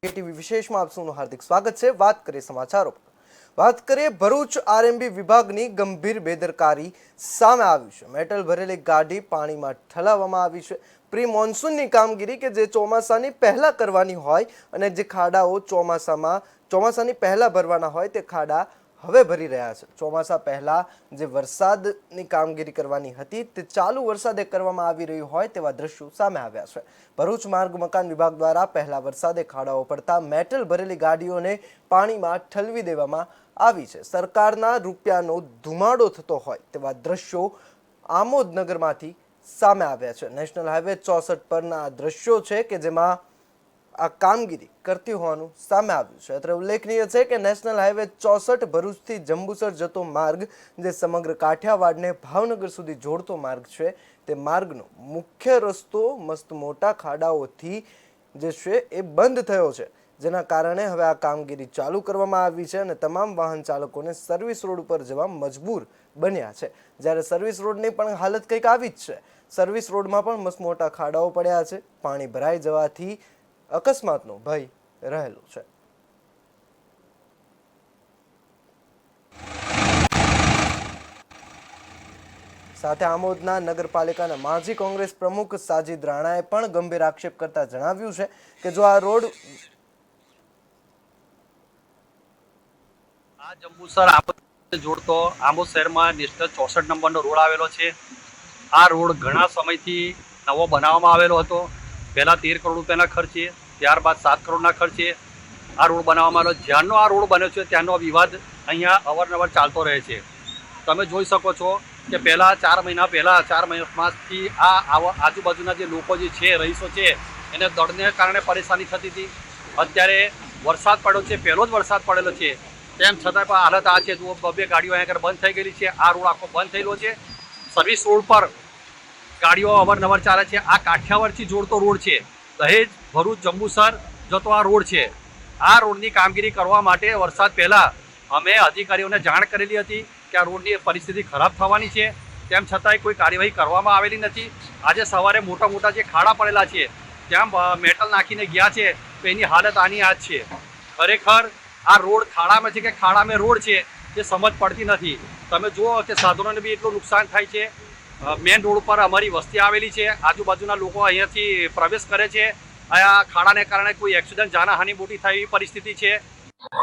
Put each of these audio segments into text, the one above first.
TV વિશેષમાં આપ સૌનું હાર્દિક સ્વાગત છે। વાત કરીએ સમાચારો પર। વાત કરીએ ભરૂચ આરએમબી વિભાગની ગંભીર બેદરકારી સામે આવી છે। મેટલ ભરેલી ગાડી પાણીમાં ઠલાવવામાં આવી છે। પ્રી મોન્સૂનની કામગીરી કે જે ચોમાસાની પહેલા કરવાની હોય અને જે ખાડાઓ ચોમાસાની પહેલા ભરવાના હોય તે ખાડા હવે ભરી રહ્યા છે। ચોમાસા પહેલા જે વરસાદની કામગીરી કરવાની હતી તે ચાલુ વરસાદે કરવામાં આવી રહી હોય તેવા દ્રશ્યો સામે આવ્યા છે। ભરૂચ માર્ગ મકાન વિભાગ દ્વારા પહેલા વરસાદે ખાડાઓ પડતા મેટલ ભરેલી ગાડીઓને પાણીમાં ઠલવી દેવામાં આવી છે। સરકારના રૂપિયાનો ધુમાડો થતો હોય તેવા દ્રશ્યો આમોદનગરમાંથી સામે આવ્યા છે। નેશનલ હાઈવે 64 પરના આ દ્રશ્યો છે કે જેમાં આ કામગીરી કરતી હોવાનું સામે આવ્યું છે। અત્રે ઉલ્લેખનીય છે કે નેશનલ હાઈવે 64 ભરૂચથી જંબુસર જતો માર્ગ જે સમગ્ર કાઠિયાવાડને ભાવનગર સુધી જોડતો માર્ગ છે તે માર્ગનો મુખ્ય રસ્તો મસ્ત મોટા ખાડાઓથી જે છે એ બંધ થયો છે, જેના કારણે હવે આ કામગીરી ચાલુ કરવામાં આવી છે અને તમામ વાહન ચાલકોને સર્વિસ રોડ ઉપર જવા મજબૂર બન્યા છે। જ્યારે સર્વિસ રોડની પણ હાલત કંઈક આવી જ છે। સર્વિસ રોડમાં પણ મસ્ત મોટા ખાડાઓ પડ્યા છે। પાણી ભરાઈ જવાથી અકસ્માતનો ભય રહેલો છે। સાથે આમોદના નગરપાલિકાના માજી કોંગ્રેસ પ્રમુખ સાજીદ રાણાએ પણ ગંભીર આક્ષેપ કરતા જણાવ્યું છે કે જો આ રોડ જંબુસર જોડતો આમોદ શહેરમાં નેશનલ 64 નંબરનો રોડ આવેલો છે। આ રોડ ઘણા સમયથી નવો બનાવવામાં આવેલો હતો। પહેલા 13 કરોડ રૂપિયાના ખર્ચે, ત્યારબાદ 7 કરોડના ખર્ચે આ રોડ બનાવવામાં આવ્યો। જ્યારનો આ રોડ બન્યો છે ત્યારનો વિવાદ અહીંયા અવારનવાર ચાલતો રહે છે। તમે જોઈ શકો છો કે પહેલા 4 મહિના પહેલા 4 માસથી આ આજુબાજુના જે લોકો જે છે, રહીશો છે, એને દળને કારણે પરેશાની થતી હતી। અત્યારે વરસાદ પડ્યો છે, પહેલો જ વરસાદ પડેલો છે, તેમ છતાં પણ હાલત આ છે। જુઓ, 2 ગાડીઓ અહીંયા આગળ બંધ થઈ ગયેલી છે। આ રોડ આખો બંધ થયેલો છે। સર્વિસ રોડ પર ગાડીઓ અવારનવાર ચાલે છે। આ કાઠિયાવાડથી જોડતો રોડ છે। દહેજ ભરૂચ જંબુસર જતો આ રોડ છે। આ રોડની કામગીરી કરવા માટે વરસાદ પહેલાં અમે અધિકારીઓને જાણ કરેલી હતી કે આ રોડની પરિસ્થિતિ ખરાબ થવાની છે, તેમ છતાંય કોઈ કાર્યવાહી કરવામાં આવેલી નથી। આજે સવારે મોટા મોટા જે ખાડા પડેલા છે ત્યાં મેટલ નાખીને ગયા છે તો એની હાલત આની આ જ છે। ખરેખર આ રોડ ખાડામાં છે કે ખાડામાં રોડ છે તે સમજ પડતી નથી। તમે જુઓ કે સાધનોને બી એટલું નુકસાન થાય છે। મેઇન રોડ પર અમારી વસ્તી આવેલી છે, આજુબાજુના લોકો અહીંયાથી પ્રવેશ કરે છે। આ ખાડાને કારણે કોઈ એક્સિડન્ટ, જાનહાનિ મોટી થાય એવી પરિસ્થિતિ છે।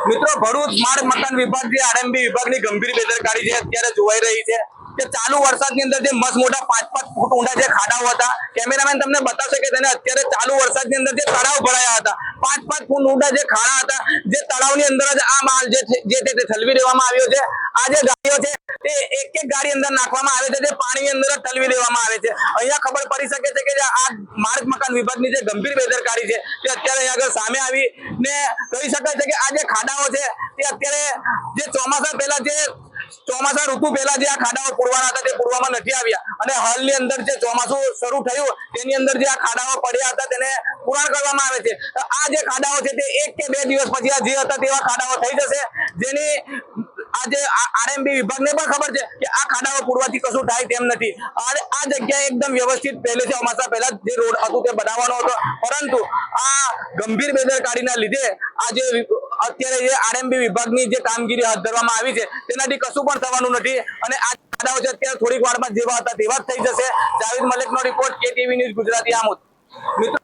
મિત્રો, ભરૂચ માર્ગ મકાન વિભાગ જે આરએમબી વિભાગની ગંભીર બેદરકારી છે અત્યારે જોવાઈ રહી છે કે ચાલુ વરસાદની અંદર જે મસ્ત મોટા 5-5 ફૂટ ઊંડા જે ખાડાઓ હતા, કેમેરામેન તમને બતાવશે કે તેને અત્યારે ચાલુ વરસાદની અંદર જે તળાવ ભરાયા હતા, 5-5 ફૂટ ઊંડા જે ખાડા હતા, જે તળાવની અંદર જ આ માલ જે ઠલવી દેવામાં આવ્યો છે। આ જે ગાડીઓ છે તે એક ગાડી અંદર નાખવામાં આવે છે, જે પાણીની અંદર જ ઠલવી દેવામાં આવે છે। અહીંયા ખબર પડી શકે છે કે આ માર્ગ મકાન વિભાગની જે ગંભીર બેદરકારી છે તે અત્યારે અહીંયા આગળ સામે આવી ને કહી શકાય છે કે આ જે ખાડાઓ છે તે અત્યારે જે ચોમાસા ઋતુ પહેલા જે આ ખાડાઓ પૂરવાના હતા તે પૂરવામાં નથી આવ્યા અને હાલની અંદર જે ચોમાસું શરૂ થયું તેની અંદર જે આ ખાડાઓ પડ્યા હતા તેને પૂરણ કરવામાં આવે છે। આ જે ખાડાઓ છે તે 1 કે 2 દિવસ પછી આ જે હતા તેવા ખાડાઓ થઈ જશે, જેની આજે આરએમબી વિભાગને પણ ખબર છે કે આ ખાડાઓ પૂરવાથી કશું થાય તેમ નથી। આ જગ્યાએ એકદમ વ્યવસ્થિત પહેલે ચોમાસા પહેલા જે રોડ હતું તે બનાવવાનો હતો, પરંતુ આ ગંભીર બેદરકારીના લીધે આજે અત્યારે જે આરએમબી વિભાગની જે કામગીરી હાથ ધરવામાં આવી છે તેનાથી કશું પણ થવાનું નથી અને આ ખાડાઓ છે અત્યારે થોડીક વારમાં જેવા હતા તેવા જ થઈ જશે। જાવેદ મલિકનો report, KTV news Gujarati, Amod. મિત્રો,